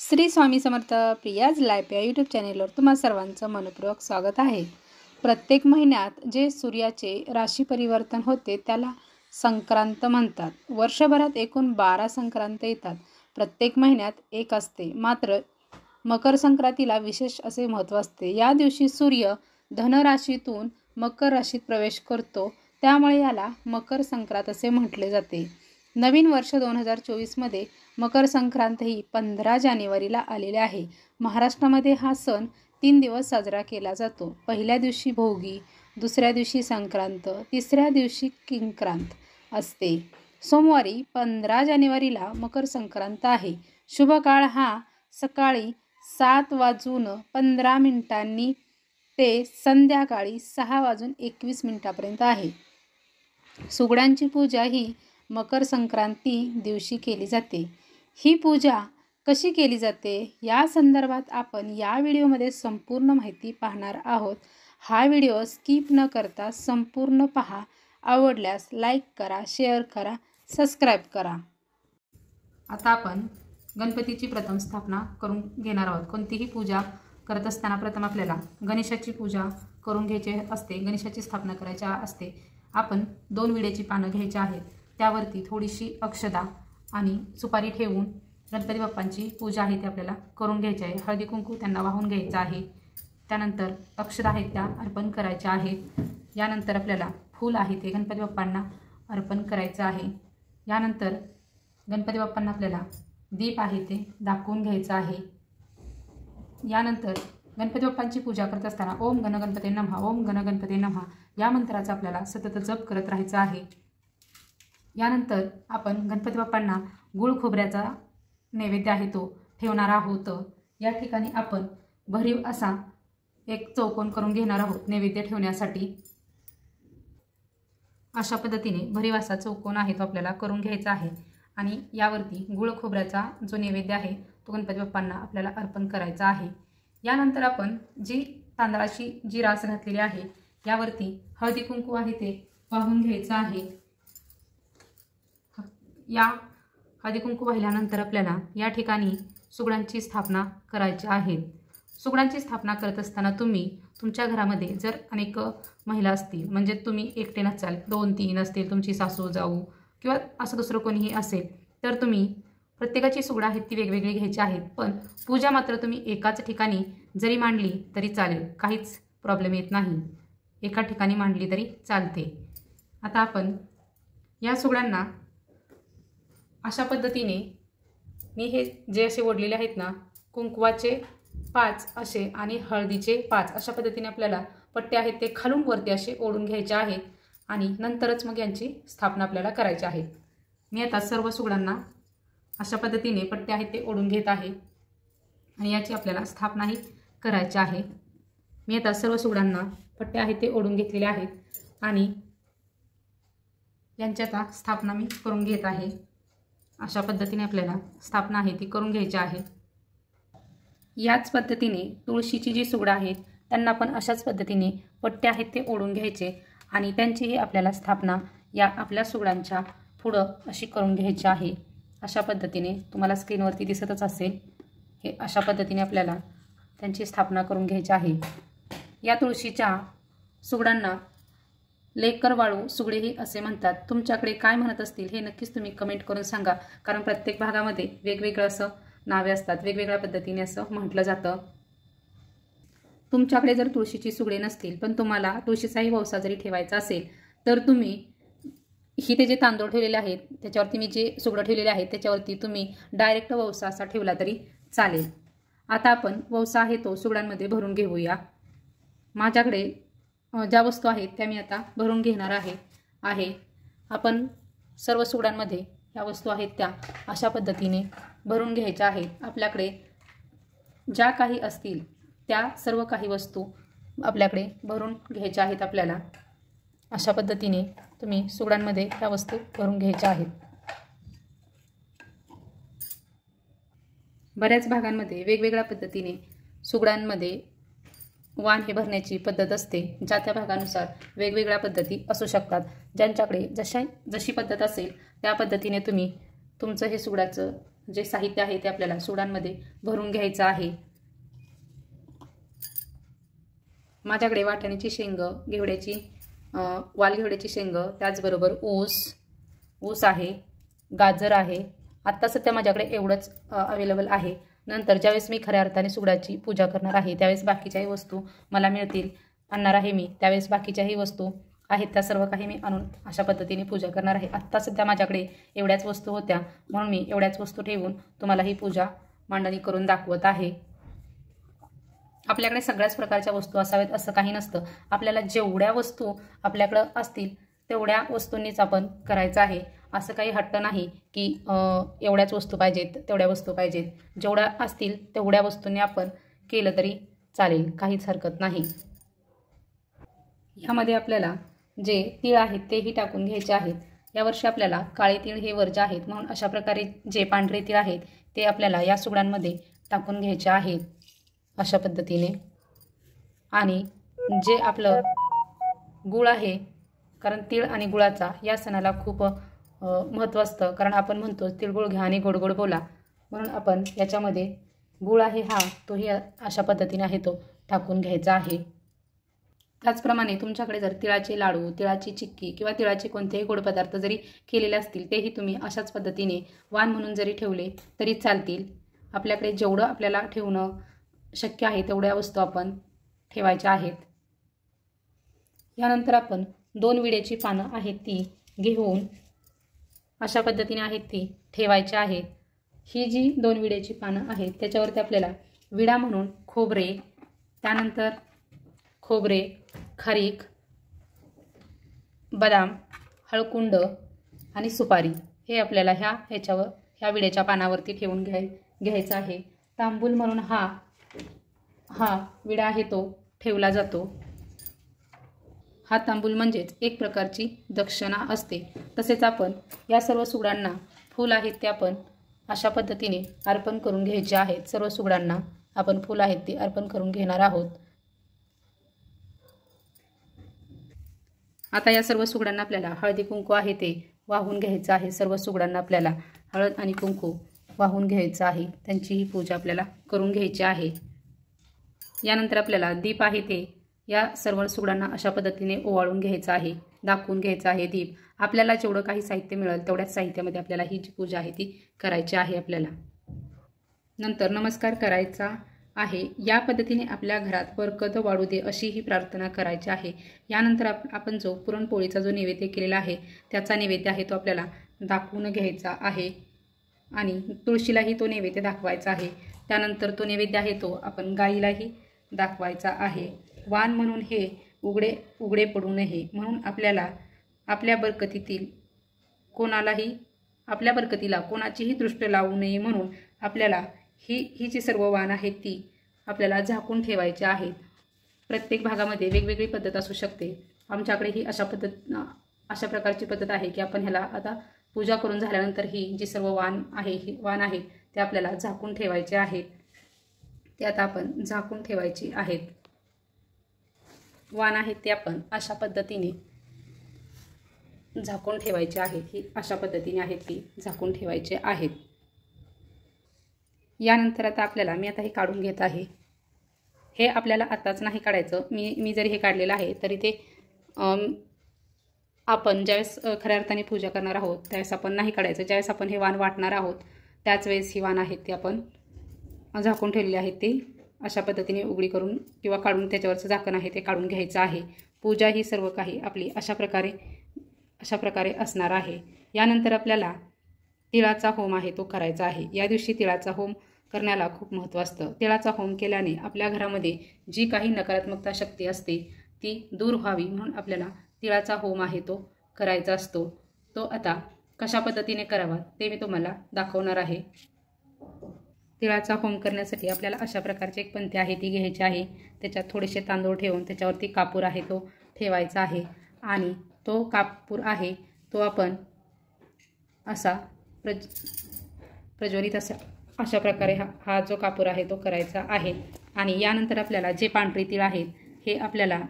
Shri Swami Samarth Priya's life या YouTube चॅनेलवर तुम्हा सर्वांचं मनपूर्वक स्वागत आहे। प्रत्येक महिन्यात जे सूर्याचे राशी परिवर्तन होते त्याला संक्रांत म्हणतात। वर्षभरात एकूण 12 संक्रांत येतात। प्रत्येक महिन्यात एक असते, मात्र मकर संक्रांतीला विशेष असे महत्त्व असते। या दिवशी सूर्य धन राशीतून मकर राशीत प्रवेश करतो, त्यामुळे याला मकर संक्रांत असे म्हटले जाते। नवीन वर्ष 2024 मध्ये मकर संक्रांत ही 15 जानेवारीला आलेले आहे। महाराष्ट्रामध्ये हा सण 3 दिवस साजरा केला जातो। पहिल्या दिवशी भोगी, दुसऱ्या दिवशी संक्रांत, तिसऱ्या दिवशी किंक्रांत असते। सोमवारी 15 जानेवारीला मकर संक्रांत आहे। शुभ काळ हा सकाळी 7:15 ते संध्याकाळी 6:21 आहे। सुगडांची पूजा ही मकर संक्रांती दिवशी केली जाते। ही पूजा कशी केली जाते या संदर्भात आपण या व्हिडिओमध्ये संपूर्ण माहिती पाहणार आहोत। हा व्हिडिओ स्किप न करता संपूर्ण पहा। आवडल्यास लाईक करा, शेअर करा, सबस्क्राईब करा। आता आपण गणपतीची प्रथम स्थापना करून घेणार आहोत। कोणतीही पूजा करत असताना प्रथम आपल्याला गणेशाची पूजा करून घ्यायची असते, गणेशाची स्थापना करायची असते। आपण 2 विड्याची पानं घ्यायची आहेत, त्यावरती थोडीशी अक्षता आणि सुपारी ठेवून गणपती बाप्पांची पूजा आहे ती आपल्याला करून घ्यायची आहे। हळदी कुंकू त्यांना वाहून घ्यायचं आहे। त्यानंतर अक्षता आहेत त्या अर्पण करायच्या आहेत। यानंतर आपल्याला फूल आहे ते गणपती बाप्पांना अर्पण करायचं आहे। यानंतर गणपती बाप्पांना आपल्याला दीप आहे ते दाखवून घ्यायचं आहे। यानंतर गणपती बाप्पांची पूजा करत असताना ओम गण गणपती नमः, ओम गण गणपती नमः या मंत्राचा आपल्याला सतत जप करत राहायचं आहे। यानंतर आपण गणपती बाप्पांना गुळ खोबऱ्याचा नैवेद्य आहे तो ठेवणार आहोत। या ठिकाणी आपण भरीव असा एक चौकोन करून घेणार आहोत नैवेद्य ठेवण्यासाठी। अशा पद्धतीने भरीव असा चौकोन आहे तो आपल्याला करून घ्यायचा आहे आणि यावरती गुळ खोबऱ्याचा जो नैवेद्य आहे तो गणपती बाप्पांना आपल्याला अर्पण करायचा आहे। यानंतर आपण जी तांदळाची जी रास घातलेली आहे यावरती हळदी कुंकू आहे ते वाहून घ्यायचं आहे। या हळदी कुंकू वाहिल्यानंतर आपल्याला या ठिकाणी सुगडांची स्थापना करायची आहे। सुगडांची स्थापना करत असताना तुम्ही तुमच्या घरामध्ये जर अनेक महिला असतील, म्हणजे तुम्ही एकटे नसाल, 2-3 असतील, तुमची सासू जाऊ किंवा असं दुसरं कोणीही असेल, तर तुम्ही प्रत्येकाची सुगडं आहेत ती वेगवेगळी घ्यायची आहेत। पण पूजा मात्र तुम्ही एकाच ठिकाणी जरी मांडली तरी चालेल, काहीच प्रॉब्लेम येत नाही। एका ठिकाणी मांडली तरी चालते। आता आपण या सुगडांना अशा पद्धतीने मी हे जे असे ओढलेले आहेत ना, कुंकवाचे 5 असे आणि हळदीचे 5 अशा पद्धतीने आपल्याला पट्टे आहेत ते खालून वरती असे ओढून घ्यायचे आहेत आणि नंतरच मग यांची स्थापना आपल्याला करायची आहे। मी आता सर्व सुगडांना अशा पद्धतीने पट्टे आहेत ते ओढून घेत आहे आणि याची आपल्याला स्थापनाही करायची आहे। मी आता सर्व सुगडांना पट्टे आहेत ते ओढून घेतलेले आहेत आणि यांची आता स्थापना मी करून घेत आहे। अशा पद्धतीने आपल्याला स्थापना आहे ती करून घ्यायची आहे। याच पद्धतीने तुळशीची जी सुगडं आहेत त्यांना पण अशाच पद्धतीने पट्टे आहेत ते ओढून घ्यायचे आणि त्यांचीही आपल्याला स्थापना या आपल्या सुगडांच्या पुढं अशी करून घ्यायची आहे। अशा पद्धतीने तुम्हाला स्क्रीनवरती दिसतच असेल, हे अशा पद्धतीने आपल्याला त्यांची स्थापना करून घ्यायची आहे। या तुळशीच्या सुगडांना लेकर वाळू सुगडेही असे म्हणतात। तुमच्याकडे काय म्हणत असतील हे नक्कीच तुम्ही कमेंट करून सांगा, कारण प्रत्येक भागामध्ये वेगवेगळं असं नावे असतात, वेगवेगळ्या पद्धतीने असं म्हटलं जातं। तुमच्याकडे जर तुळशीची सुगडे नसतील पण तुम्हाला तुळशीचाही वौसा जरी ठेवायचा असेल, तर तुम्ही ही ते जे तांदूळ ठेवलेले आहेत त्याच्यावरती मी जे सुगडं ठेवलेले आहेत त्याच्यावरती तुम्ही डायरेक्ट वौसा असा ठेवला तरी चालेल। आता आपण वौसा आहे तो सुगडांमध्ये भरून घेऊया। माझ्याकडे ज्या वस्तू आहेत त्या मी आता भरून घेणार आहे। आपण सर्व सुगडांमध्ये या वस्तू आहेत त्या अशा पद्धतीने भरून घ्यायच्या आहेत। आपल्याकडे ज्या काही असतील त्या सर्व काही वस्तू आपल्याकडे भरून घ्यायच्या आहेत। आपल्याला अशा पद्धतीने तुम्ही सुगडांमध्ये या वस्तू भरून घ्यायच्या आहेत। बऱ्याच भागांमध्ये वेगवेगळ्या पद्धतीने सुगडांमध्ये वाण हे भरण्याची पद्धत असते। ज्या त्या भागानुसार वेगवेगळ्या पद्धती असू शकतात। ज्यांच्याकडे जशी पद्धत असेल त्या पद्धतीने तुम्ही तुमचं हे सुगडाचं जे साहित्य आहे ते आपल्याला सुगडांमध्ये भरून घ्यायचं आहे. माझ्याकडे वाटाण्याची शेंग, घेवड्याची वाल घेवड्याची शेंग, त्याचबरोबर ऊस आहे, गाजर आहे. आत्ता सध्या माझ्याकडे एवढंच अवेलेबल आहे. नंतर ज्यावेळेस मी खऱ्या अर्थाने सुगडाची पूजा करणार आहे त्यावेळेस बाकीच्याही वस्तू मला मिळतील, आणणार आहे मी, त्यावेळेस बाकीच्याही वस्तू आहेत त्या सर्व काही मी आणून अशा पद्धतीने पूजा करणार आहे. आत्ता सध्या माझ्याकडे एवढ्याच वस्तू होत्या म्हणून मी एवढ्याच वस्तू ठेवून तुम्हाला ही पूजा मांडणी करून दाखवत आहे. आपल्याकडे सगळ्याच प्रकारच्या वस्तू असाव्यात असं काही नसतं. आपल्याला जेवढ्या वस्तू आपल्याकडं असतील तेवढ्या वस्तूंनीच आपण करायचं आहे. असं काही हट्ट नाही की एवढ्याच वस्तू पाहिजेत, तेवढ्या वस्तू पाहिजेत. जेवढ्या असतील तेवढ्या वस्तूंनी आपण केलं तरी चालेल, काहीच हरकत नाही. ह्यामध्ये आपल्याला जे तीळ आहेत तेही टाकून घ्यायचे आहेत. यावर्षी आपल्याला काळे तीळ हे वर्ज्य आहेत म्हणून अशा प्रकारे जे पांढरे तीळ आहेत ते आपल्याला या सुगडांमध्ये टाकून घ्यायचे आहेत अशा पद्धतीने. आणि जे आपलं गूळ आहे, कारण तीळ आणि गुळाचा या सणाला खूप महत्त्व असतं, कारण आपण म्हणतो तिळगुळ घ्या आणि गोड गोड बोला, म्हणून आपण याच्यामध्ये गूळ आहे हा तोही अशा पद्धतीने आहे तो टाकून घ्यायचा आहे. त्याचप्रमाणे तुमच्याकडे जर तिळाचे लाडू, तिळाची चिक्की किंवा तिळाचे कोणतेही गोड पदार्थ जरी केलेले असतील तेही तुम्ही अशाच पद्धतीने वाण म्हणून जरी ठेवले तरी चालतील. आपल्याकडे जेवढं आपल्याला ठेवणं शक्य आहे तेवढ्या वस्तू आपण ठेवायच्या आहेत. यानंतर आपण 2 विड्याची पानं आहेत ती घेऊन अशा पद्धतीने आहेत ती ठेवायची आहेत. ही जी 2 विड्याची पानं आहेत त्याच्यावरती आपल्याला विडा म्हणून खोबरे, त्यानंतर खारीक, बदाम, हळकुंड आणि सुपारी हे आपल्याला ह्या विड्याच्या पानावरती ठेवून घ्यायचं आहे. तांबूल म्हणून हा विडा आहे तो ठेवला जातो. हा तांबूल म्हणजेच एक प्रकारची दक्षिणा असते. तसेच आपण या सर्व सुगडांना फूल आहेत ते आपण अशा पद्धतीने अर्पण करून घ्यायचे आहेत. सर्व सुगडांना आपण फूल आहेत ते अर्पण करून घेणार आहोत. आता या सर्व सुगडांना आपल्याला हळदी कुंकू आहे ते वाहून घ्यायचं आहे. सर्व सुगडांना आपल्याला हळद आणि कुंकू वाहून घ्यायचं आहे. त्यांची ही पूजा आपल्याला करून घ्यायची आहे. यानंतर आपल्याला दीप आहे ते या सर्व सुगडांना अशा पद्धतीने ओवाळून घ्यायचं आहे, दाखवून घ्यायचं आहे दीप. आपल्याला जेवढं काही साहित्य मिळेल तेवढ्याच साहित्यामध्ये आपल्याला ही जी पूजा आहे ती करायची आहे आपल्याला. नंतर नमस्कार करायचा आहे. या पद्धतीने आपल्या घरात बरकत वाढू दे अशी ही प्रार्थना करायची आहे. यानंतर आपण जो पुरणपोळीचा जो नैवेद्य केलेला आहे त्याचा नैवेद्य आहे तो आपल्याला दाखवून घ्यायचा आहे आणि तुळशीलाही तो नैवेद्य दाखवायचा आहे. त्यानंतर तो नैवेद्य आहे तो आपण गाईलाही दाखवायचा आहे. वाण म्हणून हे उघडे पडू नये म्हणून आपल्याला आपल्या बरकतीला कोणाचीही दृष्ट लावू नये म्हणून आपल्याला ही जी सर्व वाण आहेत ती आपल्याला झाकून ठेवायची आहेत. प्रत्येक भागामध्ये वेगवेगळी पद्धत असू शकते. आमच्याकडे ही अशा प्रकारची पद्धत आहे की आपण ह्याला आता पूजा करून झाल्यानंतर ही जी सर्व वाण आहेत ते आपल्याला झाकून ठेवायचे आहेत. ते आता आपण झाकून ठेवायची आहेत. वाण आहेत ते आपण अशा पद्धतीने झाकून ठेवायचे आहेत. ही अशा पद्धतीने आहेत ती झाकून ठेवायचे आहेत. यानंतर आता मी आता हे काढून घेत आहे. हे आपल्याला आत्ताच नाही काढायचं. मी जरी हे काढलेलं आहे तरी ते आपण ज्यावेळेस खऱ्या अर्थाने पूजा करणार आहोत त्यावेळेस आपण नाही काढायचं. ज्यावेळेस आपण हे वाण वाटणार आहोत त्याच वेळेस ही वाण आहेत ते आपण झाकून ठेवलेले आहेत ते अशा पद्धतीने उघडी करून किंवा काढून त्याच्यावरचं झाकण आहे ते काढून घ्यायचं आहे. पूजा ही सर्व काही आपली अशा प्रकारे असणार आहे. यानंतर आपल्याला तिळाचा होम आहे तो करायचा आहे. या दिवशी तिळाचा होम करण्याला खूप महत्त्व असतं. तिळाचा होम केल्याने आपल्या घरामध्ये जी काही नकारात्मकता शक्ती असते ती दूर व्हावी म्हणून आपल्याला तिळाचा होम आहे तो करायचा असतो. तो आता कशा पद्धतीने करावा ते मी तुम्हाला दाखवणार आहे. तिळाचा होम करण्यासाठी आपल्याला अशा प्रकारची एक पंथी आहे ती घ्यायची आहे. त्याच्यात थोडेसे तांदूळ ठेवून त्याच्यावरती कापूर आहे तो ठेवायचा आहे आणि तो कापूर आहे तो आपण असा प्रज्वलित अशा प्रकारे हा जो कापूर आहे तो करायचा आहे. आणि यानंतर आपल्याला जे पांढरे तीळ आहेत हे आपल्याला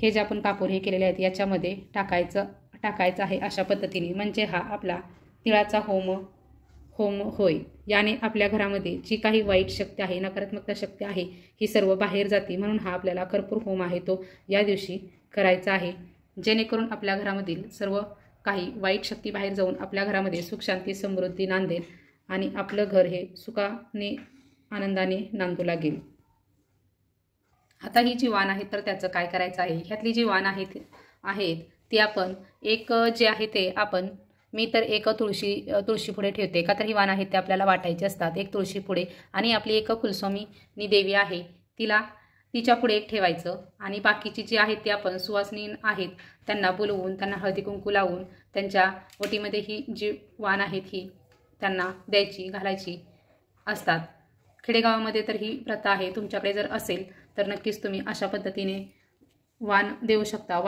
हे जे आपण कापूर हे केलेले आहेत याच्यामध्ये टाकायचं आहे अशा पद्धतीने. म्हणजे हा आपला तिळाचा होम होम होय. याने आपल्या घरामध्ये जी काही वाईट शक्ती आहे, नकारात्मकता शक्ती आहे, ही सर्व बाहेर जाते. म्हणून हा आपल्याला कर्पूर होम आहे तो या दिवशी करायचा आहे, जेणेकरून आपल्या घरामधील सर्व काही वाईट शक्ती बाहेर जाऊन आपल्या घरामध्ये सुख शांती समृद्धी नांदेल आणि आपलं घर हे सुखाने आनंदाने नांदू लागेल. आता ही जी वाण आहे तर त्याचं काय करायचं आहे, ह्यातली जी वाण आहेत ती आपण एक जे आहे ते आपण मी तर एक तुळशी पुढे ठेवते का तर ही वाण आहेत ते आपल्याला वाटायचे असतात. एक तुळशी पुढे आणि आपली एक कुलस्वामिनी देवी आहे तिच्या पुढे एक ठेवायचं आणि बाकीची जी आहेत ती आपण सुवासिनी आहेत त्यांना बोलवून त्यांना हळदी कुंकू लावून त्यांच्या ओटीमध्ये ही जी वाण आहेत ही त्यांना द्यायची घालायची असतात. खेडेगावामध्ये तर ही प्रथा आहे. तुमच्याकडे जर असेल तर नक्कीच तुम्ही अशा पद्धतीने वाण देऊ शकता.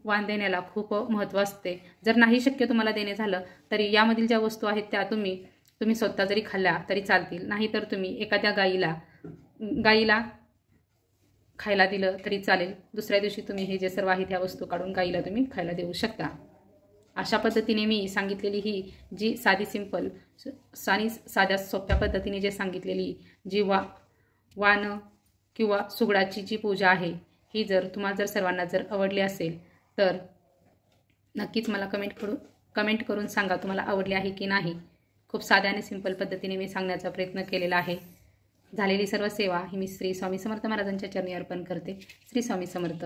वाण देण्याला खूप महत्त्व असते. जर नाही शक्य तुम्हाला देणे झालं तरी यामधील ज्या वस्तू आहेत त्या तुम्ही स्वतः जरी खाल्ल्या तरी चालतील. नाहीतर तुम्ही एखाद्या गाईला खायला दिलं तरी चालेल. दुसऱ्या दिवशी तुम्ही हे जे सर्व आहे त्या वस्तू काढून गाईला तुम्ही खायला देऊ शकता. अशा पद्धतीने मी सांगितलेली ही जी साधी सिंपल साध्या सोप्या पद्धतीने जे सांगितलेली जी वाण किंवा सुगडाची जी पूजा आहे ही जर तुम्हाला सर्वांना आवडली असेल तर नक्कीच मला कमेंट करून सांगा तुम्हाला आवडली आहे की नाही. खूप साध्या आणि सिंपल पद्धतीने मी सांगण्याचा प्रयत्न केलेला आहे. झालेली सर्व सेवा ही मी श्री स्वामी समर्थ महाराजांच्या चरणी अर्पण करते. श्री स्वामी समर्थ.